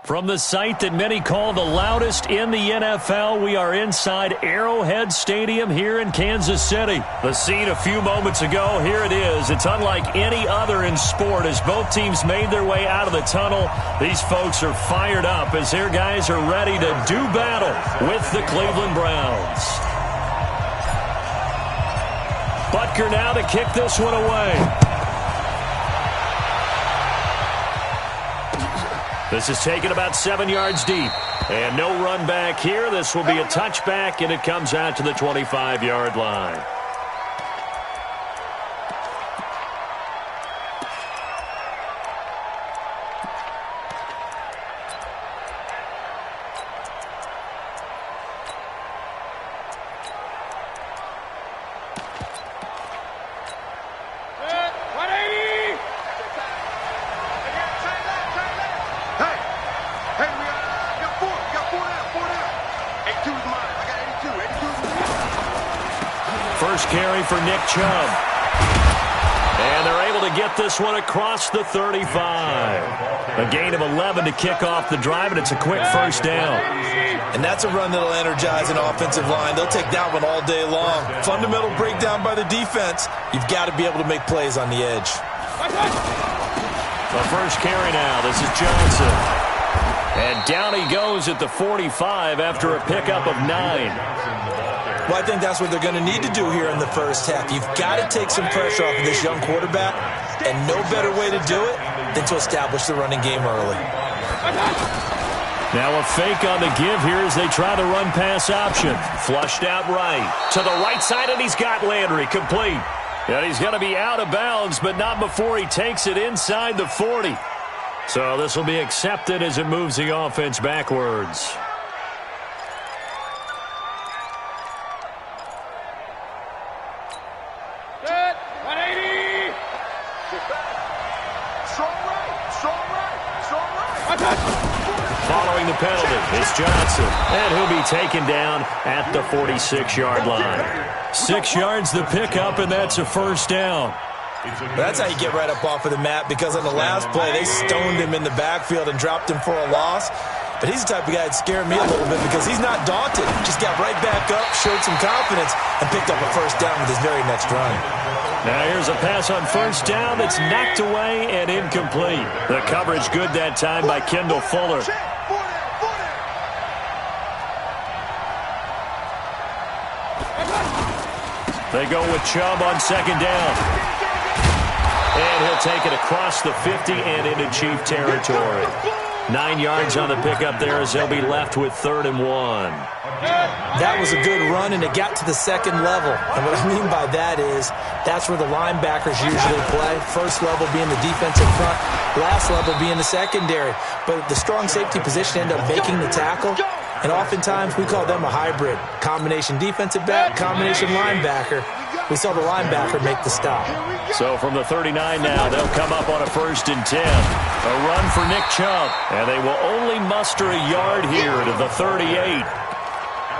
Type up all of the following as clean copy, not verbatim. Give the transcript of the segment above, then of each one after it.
From the site that many call the loudest in the NFL, we are inside Arrowhead Stadium here in Kansas City. The scene a few moments ago, here it is. It's unlike any other in sport as both teams made their way out of the tunnel. These folks are fired up as their guys are ready to do battle with the Cleveland Browns. Butker now to kick this one away. This is taken about 7 yards deep. And no run back here. This will be a touchback, and it comes out to the 25-yard line. First carry for Nick Chubb. And they're able to get this one across the 35. A gain of 11 to kick off the drive, and it's a quick first down. And that's a run that'll energize an offensive line. They'll take that one all day long. Fundamental breakdown by the defense. You've got to be able to make plays on the edge. The first carry now. This is Johnson. And down he goes at the 45 after a pickup of 9. Well, I think that's what they're going to need to do here in the first half. You've got to take some pressure off of this young quarterback, and no better way to do it than to establish the running game early. Now a fake on the give here as they try the run-pass option. Flushed out right. To the right side, and he's got Landry complete. And he's going to be out of bounds, but not before he takes it inside the 40. So this will be accepted as it moves the offense backwards. Following the penalty, it's Johnson. And he'll be taken down at the 46-yard line. 6 yards the pickup, and that's a first down. That's how you get right up off of the mat, because on the last play, they stoned him in the backfield and dropped him for a loss. But he's the type of guy that scared me a little bit because he's not daunted. Just got right back up, showed some confidence, and picked up a first down with his very next run. Now here's a pass on first down that's knocked away and incomplete. The coverage good that time by Kendall Fuller. They go with Chubb on second down. And he'll take it across the 50 and into Chief territory. 9 yards on the pickup there as they'll be left with 3rd and 1. That was a good run, and it got to the second level. And what I mean by that is that's where the linebackers usually play. First level being the defensive front, last level being the secondary. But the strong safety position ended up making the tackle. And oftentimes we call them a hybrid. Combination defensive back, combination linebacker. We saw the linebacker make the stop. So from the 39 now, they'll come up on a 1st and 10. A run for Nick Chubb. And they will only muster a yard here to the 38.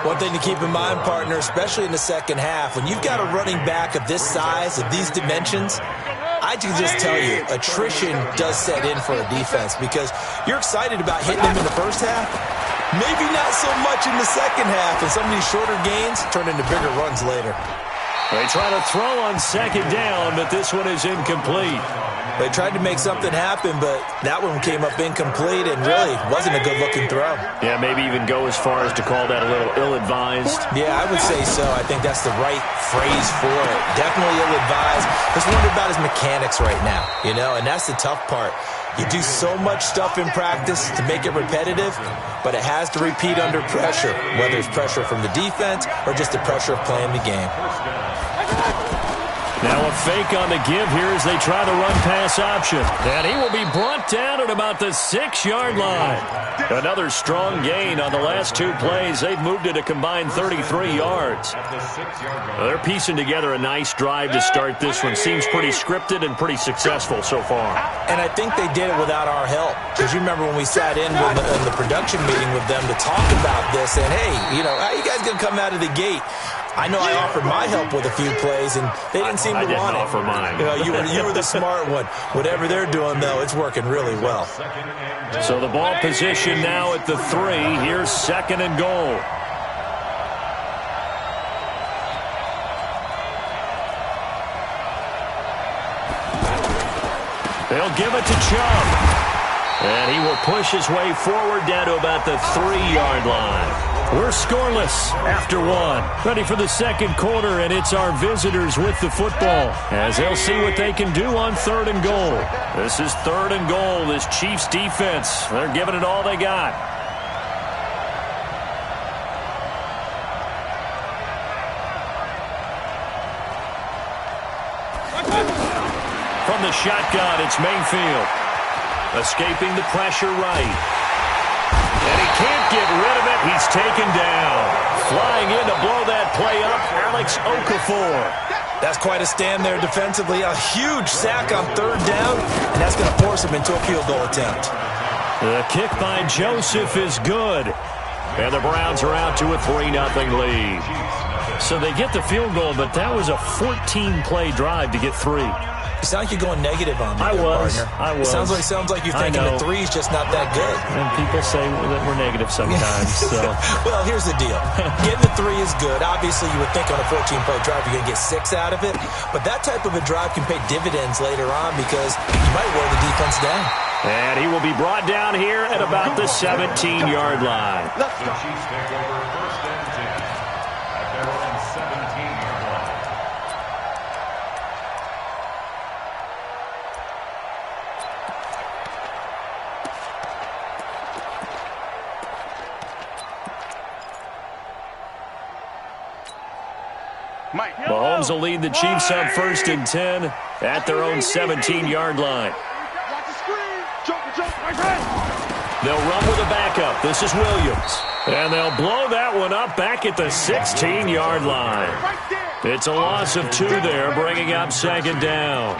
One thing to keep in mind, partner, especially in the second half, when you've got a running back of this size, of these dimensions, I can just tell you, attrition does set in for a defense because you're excited about hitting him in the first half. Maybe not so much in the second half, and some of these shorter gains turn into bigger runs later. They try to throw on second down, but this one is incomplete. They tried to make something happen, but that one came up incomplete and really wasn't a good-looking throw. Yeah, maybe even go as far as to call that a little ill-advised. Yeah, I would say so. I think that's the right phrase for it. Definitely ill-advised. Just wonder about his mechanics right now, and that's the tough part. You do so much stuff in practice to make it repetitive, but it has to repeat under pressure, whether it's pressure from the defense or just the pressure of playing the game. Now a fake on the give here as they try the run-pass option. And he will be brought down at about the 6-yard line. Another strong gain on the last 2 plays. They've moved it a combined 33 yards. They're piecing together a nice drive to start this one. Seems pretty scripted and pretty successful so far. And I think they did it without our help. Because you remember when we sat in the production meeting with them to talk about this. And, hey, how are you guys going to come out of the gate? I know I offered my help with a few plays, and they didn't seem to want it. I didn't offer mine. You were the smart one. Whatever they're doing, though, it's working really well. So the ball position now at the 3. Here's 2nd and goal. They'll give it to Chubb. And he will push his way forward down to about the 3-yard line. We're scoreless after 1. Ready for the 2nd quarter, and it's our visitors with the football as they'll see what they can do on 3rd and goal. This is 3rd and goal. This Chiefs defense, they're giving it all they got. From the shotgun, it's Mayfield. Escaping the pressure right. And he can't get rid of it. He's taken down. Flying in to blow that play up, Alex Okafor. That's quite a stand there defensively. A huge sack on 3rd down, and that's going to force him into a field goal attempt. The kick by Joseph is good. And the Browns are out to a 3-0 lead. So they get the field goal, but that was a 14-play drive to get 3. You sound like you're going negative on me. I was. It sounds like you're thinking the 3's just not that good. And people say that we're negative sometimes. So. Well, here's the deal. Getting the 3 is good. Obviously, you would think on a 14-play drive you're going to get 6 out of it. But that type of a drive can pay dividends later on because you might wear the defense down. And he will be brought down here at about the 17-yard line. The Chiefs take over 1st and 10 at their own 17-yard line. Mahomes will lead the Chiefs on 1st and 10 at their own 17-yard line. They'll run with a backup. This is Williams. And they'll blow that one up back at the 16-yard line. It's a loss of 2 there, bringing up 2nd down.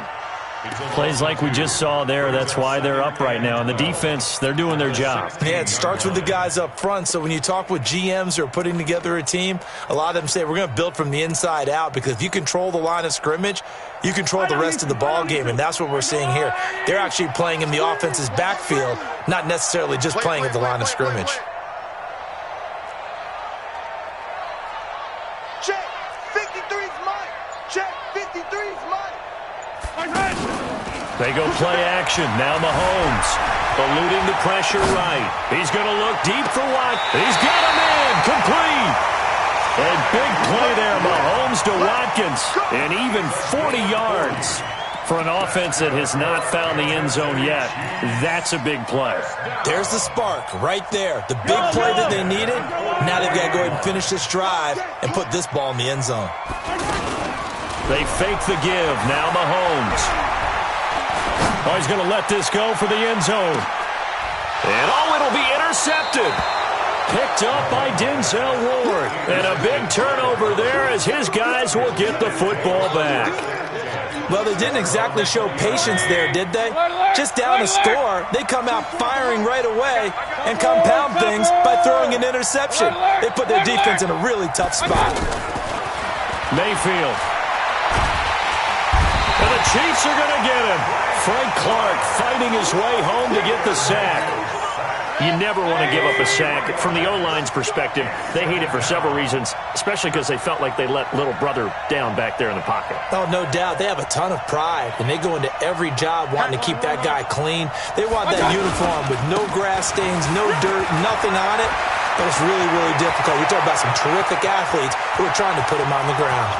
Plays like we just saw there, that's why they're up right now. And the defense, they're doing their job. Yeah, it starts with the guys up front. So when you talk with GMs who are putting together a team, a lot of them say we're going to build from the inside out because if you control the line of scrimmage, you control the rest of the ball game, and that's what we're seeing here. They're actually playing in the offense's backfield, not necessarily just playing at the line of scrimmage. Check, 53's mine. Check, 53's mine. They go play action. Now Mahomes eluding the pressure right. He's going to look deep for Watt. He's got him in. Complete. A big play there, Mahomes to Watkins. And even 40 yards for an offense that has not found the end zone yet. That's a big play. There's the spark right there. The big play that they needed. Now they've got to go ahead and finish this drive and put this ball in the end zone. They fake the give. Now Mahomes. Oh, he's going to let this go for the end zone. And it'll be intercepted. Picked up by Denzel Ward. And a big turnover there as his guys will get the football back. Well, they didn't exactly show patience there, did they? Just down a score, they come out firing right away and compound things by throwing an interception. They put their defense in a really tough spot. Mayfield. And the Chiefs are going to get him. Frank Clark fighting his way home to get the sack. You never want to give up a sack. From the O-line's perspective, they hate it for several reasons, especially because they felt like they let little brother down back there in the pocket. Oh, no doubt. They have a ton of pride, and they go into every job wanting to keep that guy clean. They want that uniform with no grass stains, no dirt, nothing on it. But it's really, really difficult. You're talking about some terrific athletes who are trying to put him on the ground.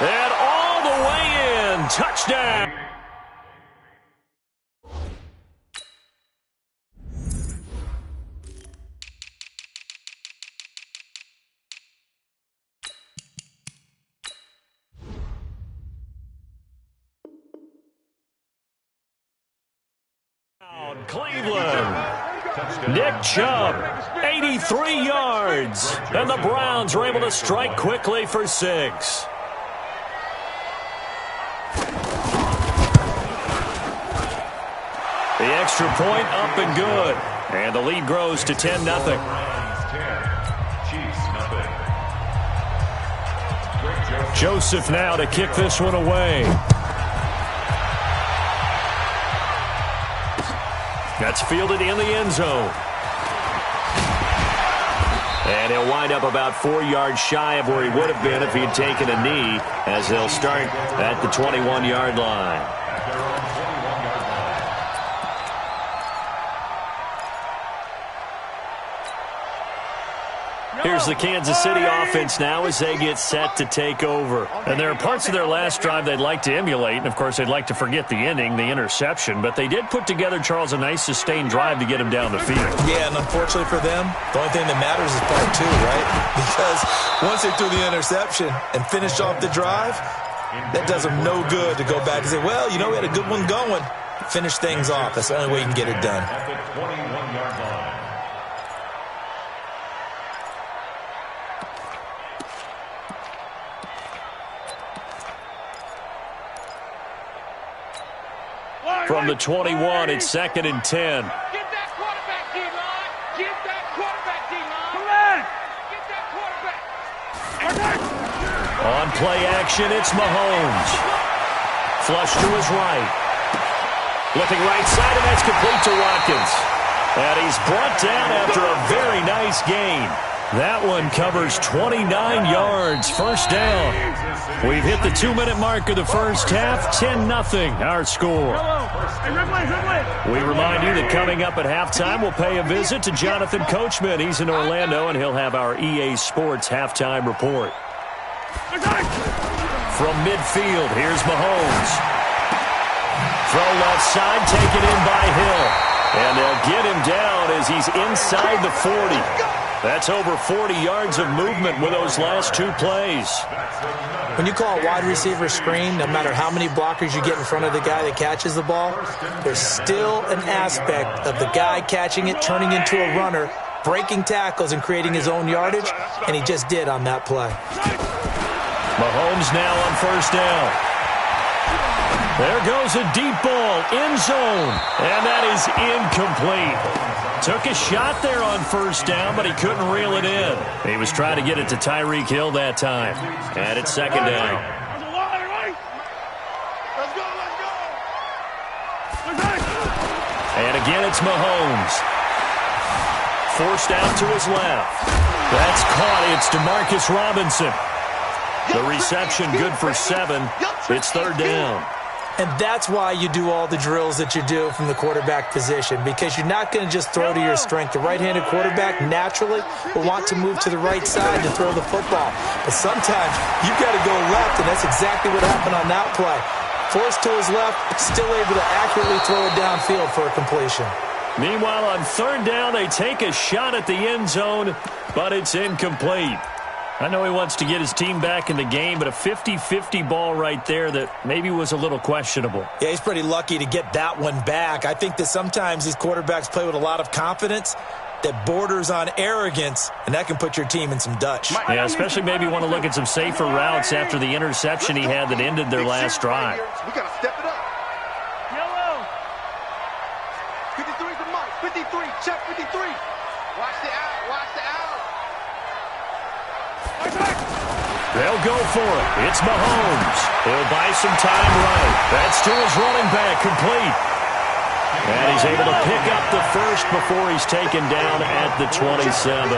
And all the way in. Touchdown. Cleveland. Nick Chubb, 83 yards. And the Browns are able to strike quickly for 6. The extra point up and good. And the lead grows to 10-0. Chiefs, nothing. Joseph now to kick this one away. That's fielded in the end zone. And he'll wind up about 4 yards shy of where he would have been if he had taken a knee, as they'll start at the 21-yard line. Here's the Kansas City offense now as they get set to take over. And there are parts of their last drive they'd like to emulate. And, of course, they'd like to forget the ending, the interception. But they did put together, Charles, a nice sustained drive to get him down the field. Yeah, and unfortunately for them, the only thing that matters is part two, right? Because once they threw the interception and finished off the drive, that does them no good to go back and say, well, you know, we had a good one going. Finish things off. That's the only way you can get it done. At the 21-yard line. From the 21, it's 2nd and 10. Get that quarterback, D-line. Get that quarterback, D-line. Come on. Get that quarterback. On play action, it's Mahomes. Flush to his right. Looking right side, and that's complete to Watkins. And he's brought down after a very nice gain. That one covers 29 yards, first down. We've hit the 2-minute mark of the first half, 10-0 our score. We remind you that coming up at halftime, we'll pay a visit to Jonathan Coachman. He's in Orlando, and he'll have our EA Sports halftime report. From midfield, here's Mahomes. Throw left side, taken in by Hill. And they'll get him down as he's inside the 40. That's over 40 yards of movement with those last 2 plays. When you call a wide receiver screen, no matter how many blockers you get in front of the guy that catches the ball, there's still an aspect of the guy catching it, turning into a runner, breaking tackles and creating his own yardage, and he just did on that play. Mahomes now on first down. There goes a deep ball, end zone, and that is incomplete. Took a shot there on first down, but he couldn't reel it in. He was trying to get it to Tyreek Hill that time. And it's 2nd down. And again, it's Mahomes. Forced out to his left. That's caught. It's Demarcus Robinson. The reception good for 7. It's 3rd down. And that's why you do all the drills that you do from the quarterback position, because you're not going to just throw to your strength. The right-handed quarterback naturally will want to move to the right side to throw the football. But sometimes you've got to go left, and that's exactly what happened on that play. Forced to his left, still able to accurately throw it downfield for a completion. Meanwhile, on 3rd down, they take a shot at the end zone, but it's incomplete. I know he wants to get his team back in the game, but a 50-50 ball right there that maybe was a little questionable. Yeah, he's pretty lucky to get that one back. I think that sometimes these quarterbacks play with a lot of confidence that borders on arrogance, and that can put your team in some Dutch. Yeah, especially maybe want to look at some safer routes after the interception he had that ended their last drive. We got to step it up. Yellow. 53 to Mike. 53. Check 53. Watch the out. Watch the out. They'll go for it. It's Mahomes. He'll buy some time right. That's to his running back, complete. And he's able to pick up the first before he's taken down at the 27.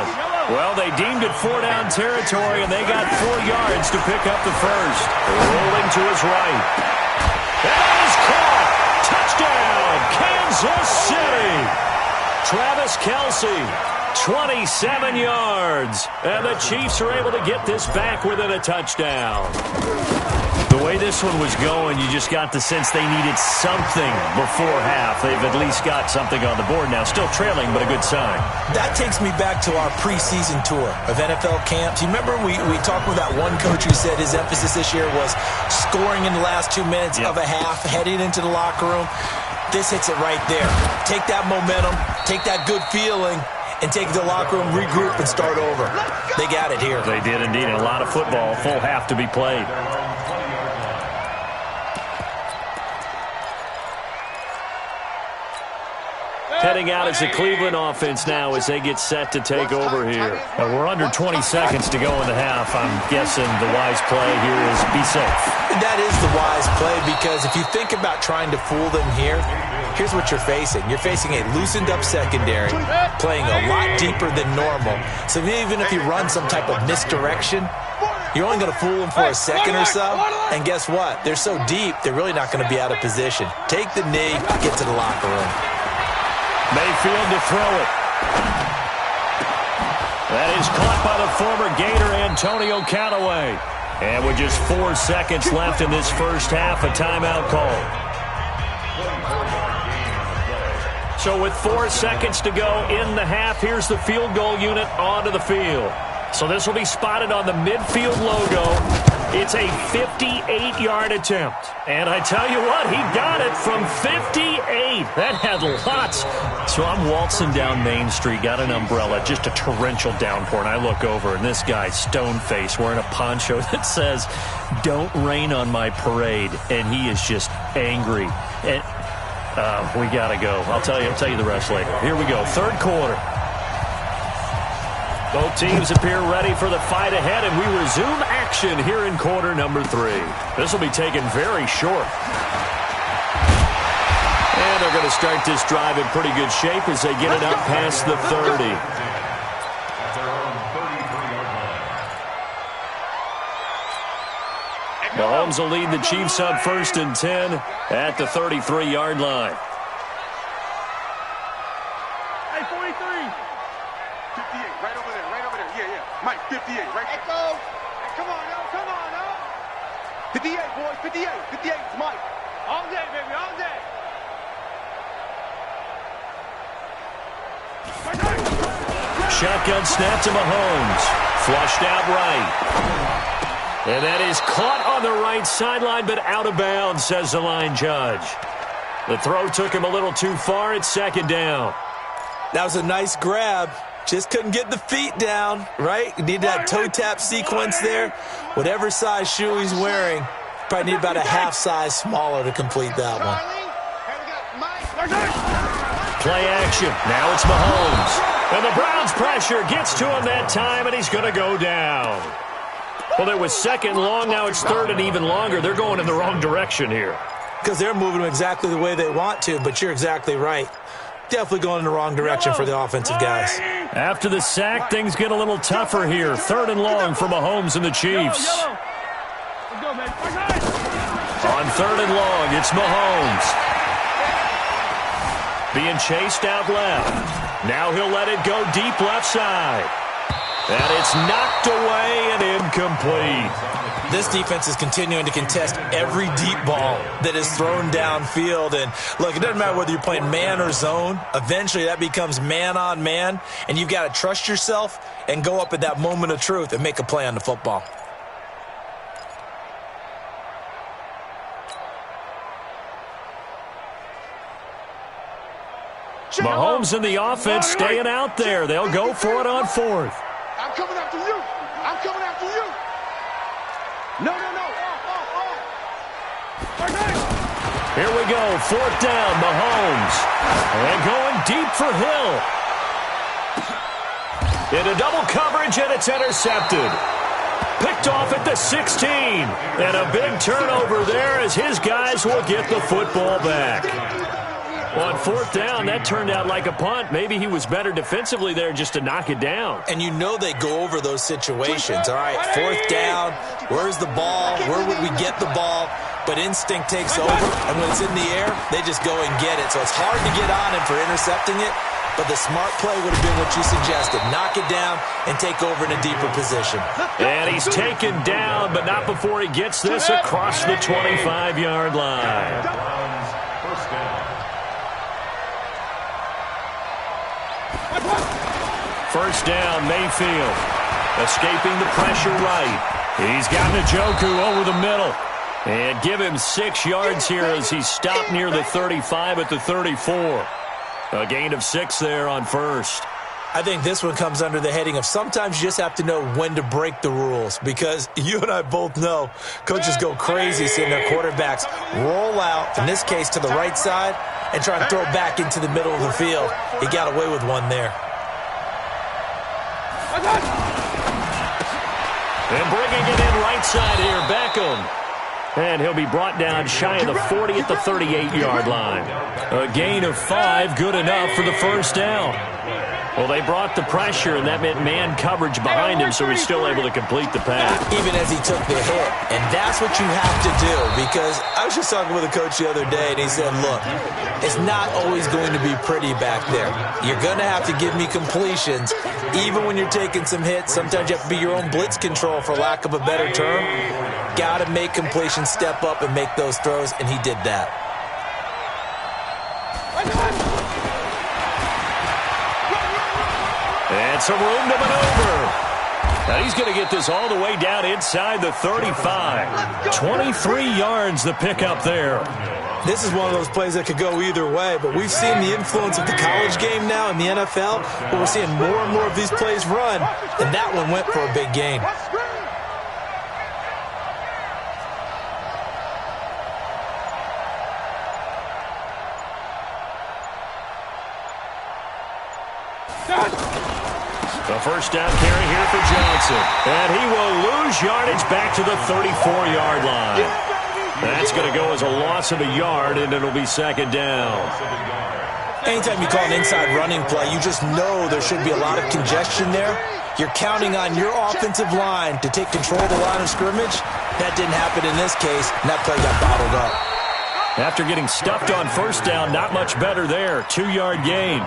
Well, they deemed it 4-down territory, and they got 4 yards to pick up the first. Rolling to his right. That is caught. Touchdown, Kansas City. Travis Kelce. 27 yards, and the Chiefs are able to get this back within a touchdown. The way this one was going, you just got the sense they needed something before half. They've at least got something on the board now. Still trailing, but a good sign. That takes me back to our preseason tour of NFL camps. You remember we talked with that one coach who said his emphasis this year was scoring in the last 2 minutes of a half, heading into the locker room. This hits it right there. Take that momentum, take that good feeling, and take the locker room, regroup, and start over. They got it here. They did indeed. A lot of football, full half to be played. heading out as the Cleveland offense now as they get set to take over here. We're under 20 seconds to go in the half. I'm guessing the wise play here is be safe. That is the wise play, because if you think about trying to fool them here, here's what you're facing. You're facing a loosened up secondary, playing a lot deeper than normal. So even if you run some type of misdirection, you're only going to fool them for a second or so. And guess what? They're so deep, they're really not going to be out of position. Take the knee, get to the locker room. Mayfield to throw it. That is caught by the former Gator Antonio Callaway. And with just 4 seconds left in this first half, a timeout call. So with 4 seconds to go in the half, here's the field goal unit onto the field. So this will be spotted on the midfield logo. It's a 58-yard attempt. And I tell you what, he got it from 58. That had lots. So I'm waltzing down Main Street, got an umbrella, just a torrential downpour, and I look over, and this guy's stone-faced wearing a poncho that says, "Don't rain on my parade." And he is just angry. And we got to go. I'll tell you the rest later. Here we go, third quarter. Both teams appear ready for the fight ahead, and we resume action here in quarter number 3. This will be taken very short. And they're going to start this drive in pretty good shape as they get it up past the 30. Mahomes will lead the Chiefs up 1st and 10 at the 33-yard line. Hey, 43. 58, right over there, yeah. Mike, 58, right there. Echo. Hey, come on, now. 58, boys, 58. 58, it's Mike. All day, baby, all day. Shotgun snap to Mahomes. Flushed out right. And that is caught on the right sideline, but out of bounds, says the line judge. The throw took him a little too far. It's 2nd down. That was a nice grab. Just couldn't get the feet down, right? You need that toe tap sequence there. Whatever size shoe he's wearing, probably need about a half size smaller to complete that one. Play action. Now it's Mahomes. And the Browns' pressure gets to him that time, and he's going to go down. Well, it was 2nd long. Now it's 3rd and even longer. They're going in the wrong direction here. Because they're moving them exactly the way they want to, but you're exactly right. Definitely going in the wrong direction for the offensive guys. After the sack, things get a little tougher here. 3rd and long for Mahomes and the Chiefs. On 3rd and long, it's Mahomes. Being chased out left. Now he'll let it go deep left side. And it's knocked away and incomplete. This defense is continuing to contest every deep ball that is thrown downfield. And look, it doesn't matter whether you're playing man or zone. Eventually that becomes man on man. And you've got to trust yourself and go up at that moment of truth and make a play on the football. Mahomes and the offense staying out there. They'll go for it on 4th. I'm coming after you. No. Here we go. 4th down, Mahomes. And going deep for Hill. Into double coverage, and it's intercepted. Picked off at the 16. And a big turnover there as his guys will get the football back. On 4th down, that turned out like a punt. Maybe he was better defensively there just to knock it down. And you know they go over those situations. All right, 4th down, where's the ball? Where would we get the ball? But instinct takes over, and when it's in the air, they just go and get it. So it's hard to get on him for intercepting it, but the smart play would have been what you suggested. Knock it down and take over in a deeper position. And he's taken down, but not before he gets this across the 25-yard line. First down, Mayfield. Escaping the pressure right. He's got Njoku over the middle. And give him 6 yards here as he stopped near the 35 at the 34. A gain of 6 there on 1st. I think this one comes under the heading of sometimes you just have to know when to break the rules, because you and I both know coaches go crazy seeing their quarterbacks roll out, in this case to the right side, and try and throw it back into the middle of the field. He got away with one there. And bringing it in right side here, Beckham. And he'll be brought down shy of the 40 at the 38-yard line. A gain of 5, good enough for the first down. Well, they brought the pressure, and that meant man coverage behind him, so he's still able to complete the pass. Even as he took the hit. And that's what you have to do, because I was just talking with a coach the other day, and he said, look, it's not always going to be pretty back there. You're going to have to give me completions. Even when you're taking some hits, sometimes you have to be your own blitz control, for lack of a better term. Got to make completions, step up, and make those throws, and he did that. And some room to maneuver. Now he's going to get this all the way down inside the 35. 23 yards the pickup there. This is one of those plays that could go either way, but we've seen the influence of the college game now in the NFL, where we're seeing more and more of these plays run, and that one went for a big gain. The first down carry here for Johnson. And he will lose yardage back to the 34-yard line. That's going to go as a loss of a yard, and it'll be second down. Anytime you call an inside running play, you just know there should be a lot of congestion there. You're counting on your offensive line to take control of the line of scrimmage. That didn't happen in this case, and that play got bottled up. After getting stuffed on first down, not much better there. 2-yard gain.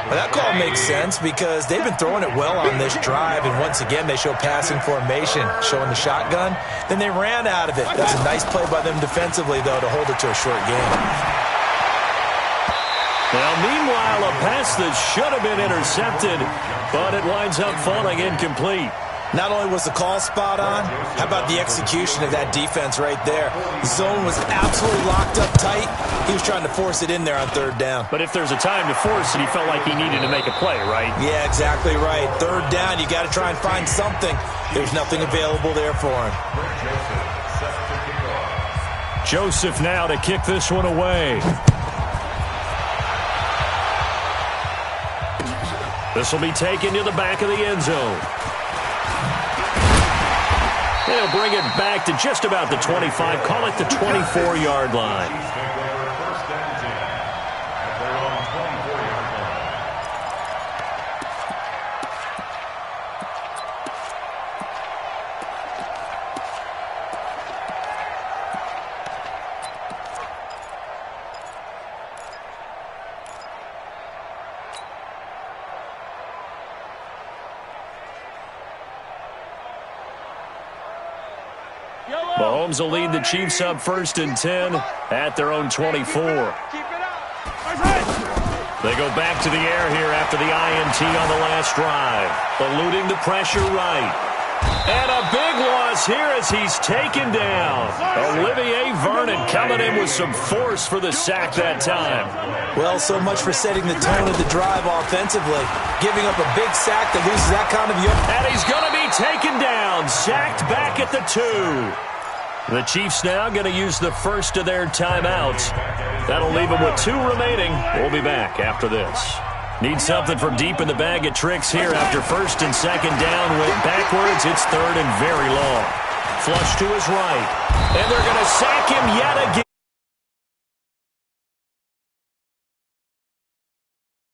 Well, that call makes sense because they've been throwing it well on this drive, and once again they show passing formation, showing the shotgun. Then they ran out of it. That's a nice play by them defensively, though, to hold it to a short gain. Well, meanwhile, a pass that should have been intercepted, but it winds up falling incomplete. Not only was the call spot on, how about the execution of that defense right there? The zone was absolutely locked up tight. He was trying to force it in there on third down. But if there's a time to force it, he felt like he needed to make a play, right? Yeah, exactly right. Third down, you got to try and find something. There's nothing available there for him. Joseph now to kick this one away. This will be taken to the back of the end zone. They'll bring it back to just about the 25, call it the 24-yard line. Mahomes will lead the Chiefs up 1st and 10 at their own 24. They go back to the air here after the INT on the last drive. Eluding the pressure right. And a big loss here as he's taken down. Olivier Vernon coming in with some force for the sack that time. Well, so much for setting the tone of the drive offensively. Giving up a big sack that loses that kind of yard. And he's going to be taken down. Sacked back at the 2. The Chiefs now going to use the first of their timeouts. That'll leave them with 2 remaining. We'll be back after this. Need something from deep in the bag of tricks here after 1st and 2nd down. Went backwards. It's 3rd and very long. Flush to his right. And they're going to sack him yet again.